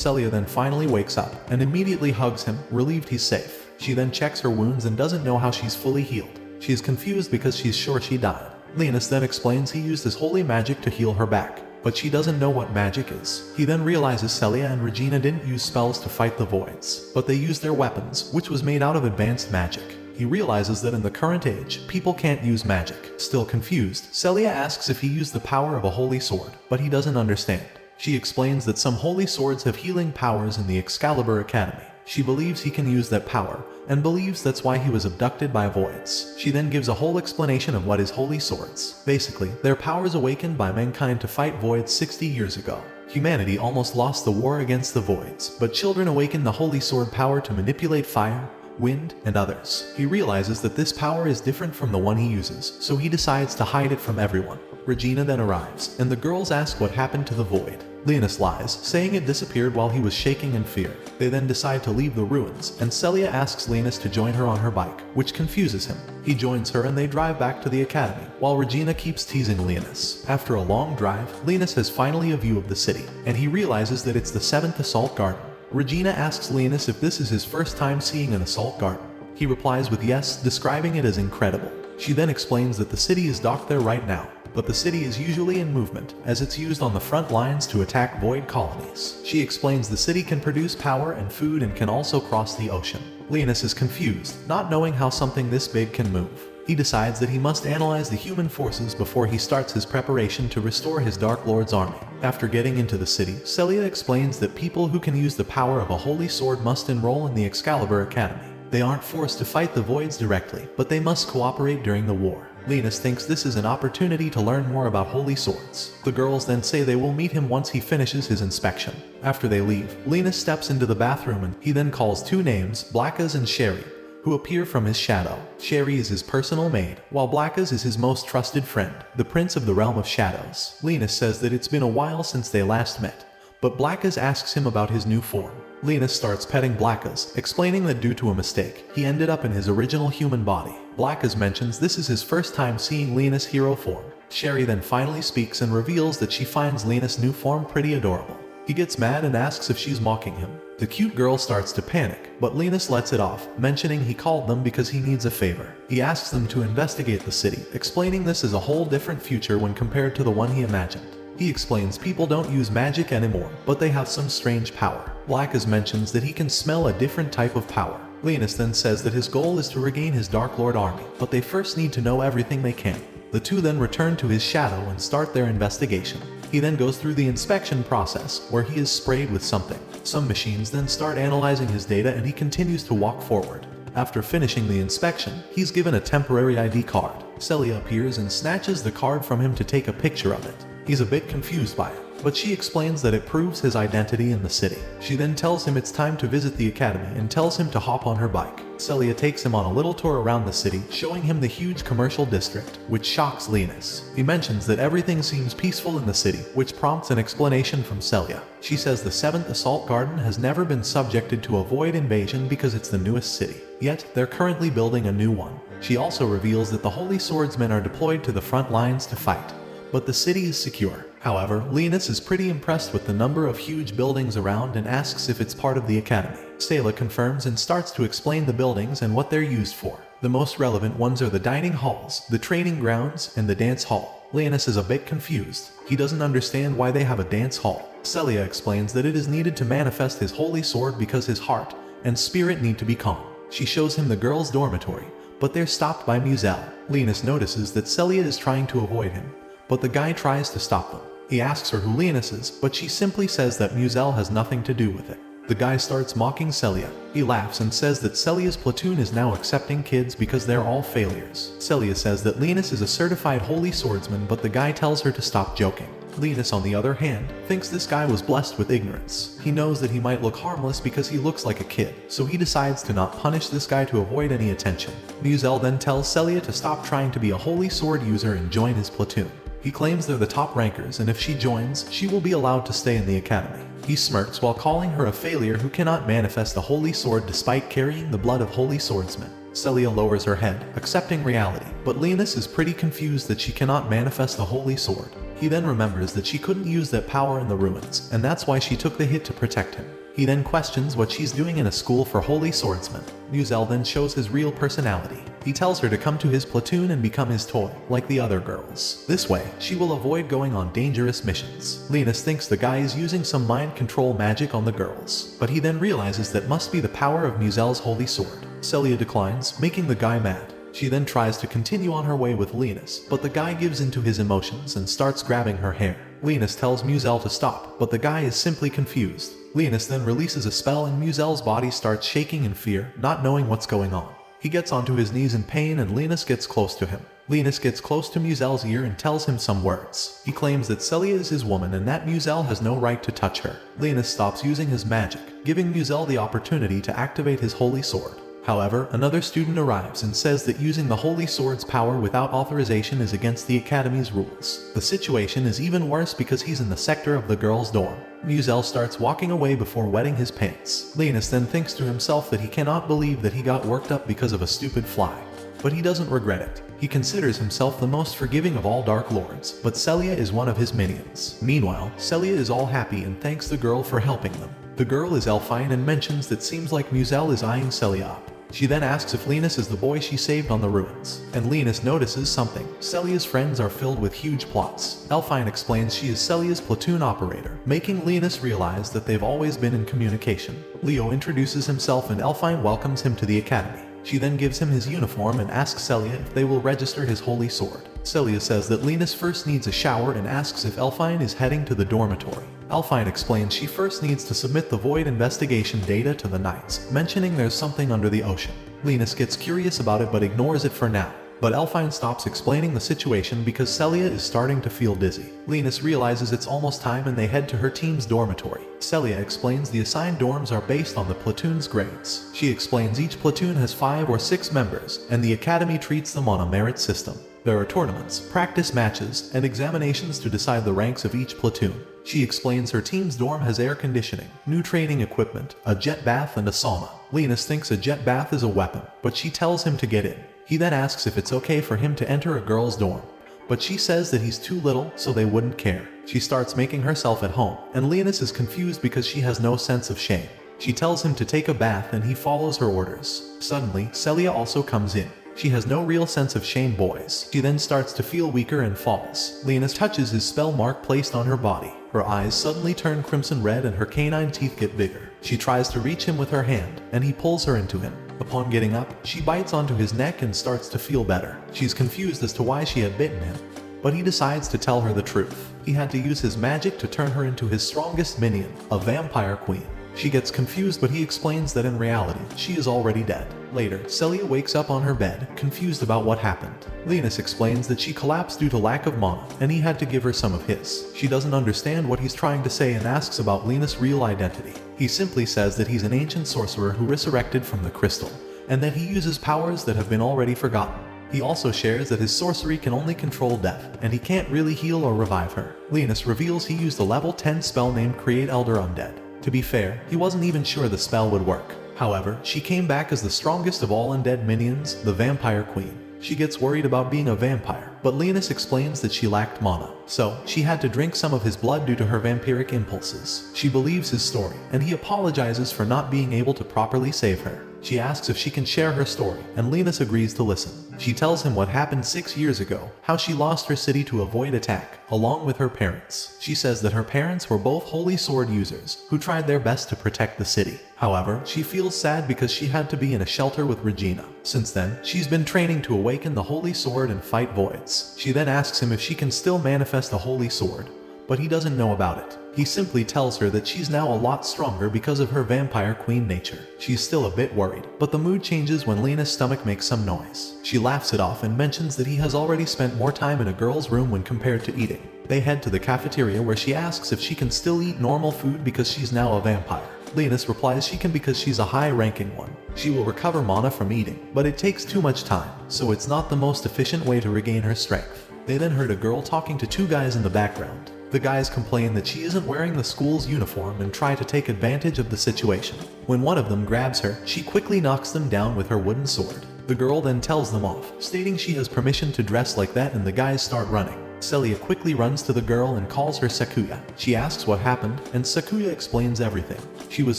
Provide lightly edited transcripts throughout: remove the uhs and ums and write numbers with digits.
Celia then finally wakes up and immediately hugs him, relieved he's safe. She then checks her wounds and doesn't know how she's fully healed. She is confused because she's sure she died. Linus then explains he used his holy magic to heal her back, but she doesn't know what magic is. He then realizes Celia and Regina didn't use spells to fight the voids, but they used their weapons, which was made out of advanced magic. He realizes that in the current age, people can't use magic. Still confused, Celia asks if he used the power of a holy sword, but he doesn't understand. She explains that some holy swords have healing powers in the Excalibur Academy. She believes he can use that power, and believes that's why he was abducted by voids. She then gives a whole explanation of what is holy swords. Basically, they're powers awakened by mankind to fight voids 60 years ago. Humanity almost lost the war against the voids, but children awakened the holy sword power to manipulate fire, wind, and others. He realizes that this power is different from the one he uses, so he decides to hide it from everyone. Regina then arrives, and the girls ask what happened to the void. Linus lies, saying it disappeared while he was shaking in fear. They then decide to leave the ruins, and Celia asks Linus to join her on her bike, which confuses him. He joins her and they drive back to the academy, while Regina keeps teasing Linus. After a long drive, Linus has finally a view of the city, and he realizes that it's the 7th assault garden. Regina asks Linus if this is his first time seeing an assault garden. He replies with yes, describing it as incredible. She then explains that the city is docked there right now, but the city is usually in movement, as it's used on the front lines to attack void colonies. She explains the city can produce power and food and can also cross the ocean. Linus is confused, not knowing how something this big can move. He decides that he must analyze the human forces before he starts his preparation to restore his Dark Lord's army. After getting into the city, Celia explains that people who can use the power of a holy sword must enroll in the Excalibur Academy. They aren't forced to fight the voids directly, but they must cooperate during the war. Linus thinks this is an opportunity to learn more about holy swords. The girls then say they will meet him once he finishes his inspection. After they leave, Linus steps into the bathroom and he then calls two names, Blackas and Sherry, who appear from his shadow. Sherry is his personal maid, while Blackas is his most trusted friend, the Prince of the Realm of Shadows. Linus says that it's been a while since they last met, but Blackas asks him about his new form. Linus starts petting Blackas, explaining that due to a mistake, he ended up in his original human body. Blackas mentions this is his first time seeing Linus' hero form. Sherry then finally speaks and reveals that she finds Linus' new form pretty adorable. He gets mad and asks if she's mocking him. The cute girl starts to panic, but Linus lets it off, mentioning he called them because he needs a favor. He asks them to investigate the city, explaining this is a whole different future when compared to the one he imagined. He explains people don't use magic anymore, but they have some strange power. Blackas mentions that he can smell a different type of power. Linus then says that his goal is to regain his Dark Lord army, but they first need to know everything they can. The two then return to his shadow and start their investigation. He then goes through the inspection process, where he is sprayed with something. Some machines then start analyzing his data and he continues to walk forward. After finishing the inspection, he's given a temporary ID card. Celia appears and snatches the card from him to take a picture of it. He's a bit confused by it, but she explains that it proves his identity in the city. She then tells him it's time to visit the academy and tells him to hop on her bike. Celia takes him on a little tour around the city, showing him the huge commercial district, which shocks Linus. He mentions that everything seems peaceful in the city, which prompts an explanation from Celia. She says the 7th Assault Garden has never been subjected to a void invasion because it's the newest city, yet they're currently building a new one. She also reveals that the Holy Swordsmen are deployed to the front lines to fight, but the city is secure. However, Linus is pretty impressed with the number of huge buildings around and asks if it's part of the academy. Celia confirms and starts to explain the buildings and what they're used for. The most relevant ones are the dining halls, the training grounds, and the dance hall. Linus is a bit confused. He doesn't understand why they have a dance hall. Celia explains that it is needed to manifest his holy sword because his heart and spirit need to be calm. She shows him the girls' dormitory, but they're stopped by Muzel. Linus notices that Celia is trying to avoid him, but the guy tries to stop them. He asks her who Linus is, but she simply says that Muzel has nothing to do with it. The guy starts mocking Celia. He laughs and says that Celia's platoon is now accepting kids because they're all failures. Celia says that Linus is a certified holy swordsman, but the guy tells her to stop joking. Linus, on the other hand, thinks this guy was blessed with ignorance. He knows that he might look harmless because he looks like a kid, so he decides to not punish this guy to avoid any attention. Muzel then tells Celia to stop trying to be a holy sword user and join his platoon. He claims they're the top rankers, and if she joins, she will be allowed to stay in the academy. He smirks while calling her a failure who cannot manifest the holy sword despite carrying the blood of holy swordsmen. Celia lowers her head, accepting reality, but Linus is pretty confused that she cannot manifest the holy sword. He then remembers that she couldn't use that power in the ruins, and that's why she took the hit to protect him. He then questions what she's doing in a school for holy swordsmen. Muzel then shows his real personality. He tells her to come to his platoon and become his toy, like the other girls. This way, she will avoid going on dangerous missions. Linus thinks the guy is using some mind control magic on the girls, but he then realizes that must be the power of Muzel's holy sword. Celia declines, making the guy mad. She then tries to continue on her way with Linus, but the guy gives into his emotions and starts grabbing her hair. Linus tells Muzel to stop, but the guy is simply confused. Linus then releases a spell and Muzel's body starts shaking in fear, not knowing what's going on. He gets onto his knees in pain and Linus gets close to him. Linus gets close to Muzel's ear and tells him some words. He claims that Celia is his woman and that Muzel has no right to touch her. Linus stops using his magic, giving Muzel the opportunity to activate his holy sword. However, another student arrives and says that using the Holy Sword's power without authorization is against the Academy's rules. The situation is even worse because he's in the sector of the girls' dorm. Muzel starts walking away before wetting his pants. Linus then thinks to himself that he cannot believe that he got worked up because of a stupid fly. But he doesn't regret it. He considers himself the most forgiving of all Dark Lords, but Celia is one of his minions. Meanwhile, Celia is all happy and thanks the girl for helping them. The girl is Elfine and mentions that seems like Muzel is eyeing Celia up. She then asks if Linus is the boy she saved on the ruins, and Linus notices something. Celia's friends are filled with huge plots. Elfine explains she is Celia's platoon operator, making Linus realize that they've always been in communication. Leo introduces himself and Elfine welcomes him to the academy. She then gives him his uniform and asks Celia if they will register his holy sword. Celia says that Linus first needs a shower and asks if Elfine is heading to the dormitory. Elfine explains she first needs to submit the void investigation data to the Knights, mentioning there's something under the ocean. Linus gets curious about it but ignores it for now. But Elfine stops explaining the situation because Celia is starting to feel dizzy. Linus realizes it's almost time and they head to her team's dormitory. Celia explains the assigned dorms are based on the platoon's grades. She explains each platoon has 5 or 6 members, and the academy treats them on a merit system. There are tournaments, practice matches, and examinations to decide the ranks of each platoon. She explains her team's dorm has air conditioning, new training equipment, a jet bath, and a sauna. Linus thinks a jet bath is a weapon, but she tells him to get in. He then asks if it's okay for him to enter a girl's dorm, but she says that he's too little, so they wouldn't care. She starts making herself at home, and Linus is confused because she has no sense of shame. She tells him to take a bath and he follows her orders. Suddenly, Celia also comes in. She has no real sense of shame, boys. She then starts to feel weaker and falls. Linus touches his spell mark placed on her body. Her eyes suddenly turn crimson red and her canine teeth get bigger. She tries to reach him with her hand, and he pulls her into him. Upon getting up, she bites onto his neck and starts to feel better. She's confused as to why she had bitten him, but he decides to tell her the truth. He had to use his magic to turn her into his strongest minion, a vampire queen. She gets confused, but he explains that in reality, she is already dead. Later, Celia wakes up on her bed, confused about what happened. Linus explains that she collapsed due to lack of mana, and he had to give her some of his. She doesn't understand what he's trying to say and asks about Linus' real identity. He simply says that he's an ancient sorcerer who resurrected from the crystal, and that he uses powers that have been already forgotten. He also shares that his sorcery can only control death, and he can't really heal or revive her. Linus reveals he used a level 10 spell named Create Elder Undead. To be fair, he wasn't even sure the spell would work. However, she came back as the strongest of all undead minions, the Vampire Queen. She gets worried about being a vampire, but Linus explains that she lacked mana, so she had to drink some of his blood due to her vampiric impulses. She believes his story, and he apologizes for not being able to properly save her. She asks if she can share her story, and Linus agrees to listen. She tells him what happened 6 years ago, how she lost her city to a void attack, along with her parents. She says that her parents were both holy sword users, who tried their best to protect the city. However, she feels sad because she had to be in a shelter with Regina. Since then, she's been training to awaken the holy sword and fight voids. She then asks him if she can still manifest the holy sword, but he doesn't know about it. He simply tells her that she's now a lot stronger because of her vampire queen nature. She's still a bit worried, but the mood changes when Lena's stomach makes some noise. She laughs it off and mentions that he has already spent more time in a girl's room when compared to eating. They head to the cafeteria where she asks if she can still eat normal food because she's now a vampire. Linus replies she can because she's a high-ranking one. She will recover mana from eating, but it takes too much time, so it's not the most efficient way to regain her strength. They then heard a girl talking to 2 guys in the background. The guys complain that she isn't wearing the school's uniform and try to take advantage of the situation. When one of them grabs her, she quickly knocks them down with her wooden sword. The girl then tells them off, stating she has permission to dress like that, and the guys start running. Celia quickly runs to the girl and calls her Sakuya. She asks what happened, and Sakuya explains everything. She was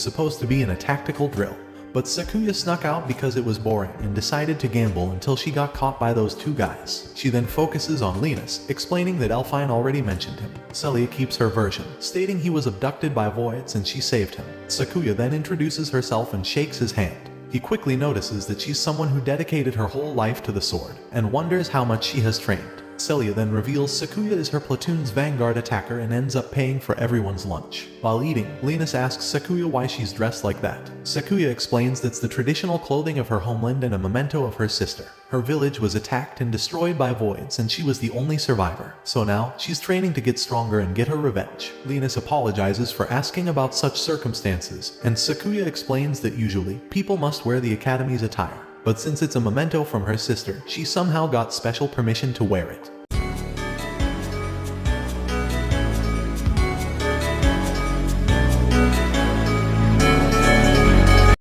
supposed to be in a tactical drill, but Sakuya snuck out because it was boring and decided to gamble until she got caught by those two guys. She then focuses on Linus, explaining that Elfine already mentioned him. Celia keeps her version, stating he was abducted by voids and she saved him. Sakuya then introduces herself and shakes his hand. He quickly notices that she's someone who dedicated her whole life to the sword, and wonders how much she has trained. Celia then reveals Sakuya is her platoon's vanguard attacker and ends up paying for everyone's lunch. While eating, Linus asks Sakuya why she's dressed like that. Sakuya explains that's the traditional clothing of her homeland and a memento of her sister. Her village was attacked and destroyed by voids and she was the only survivor. So now, she's training to get stronger and get her revenge. Linus apologizes for asking about such circumstances, and Sakuya explains that usually, people must wear the academy's attire. But since it's a memento from her sister, she somehow got special permission to wear it.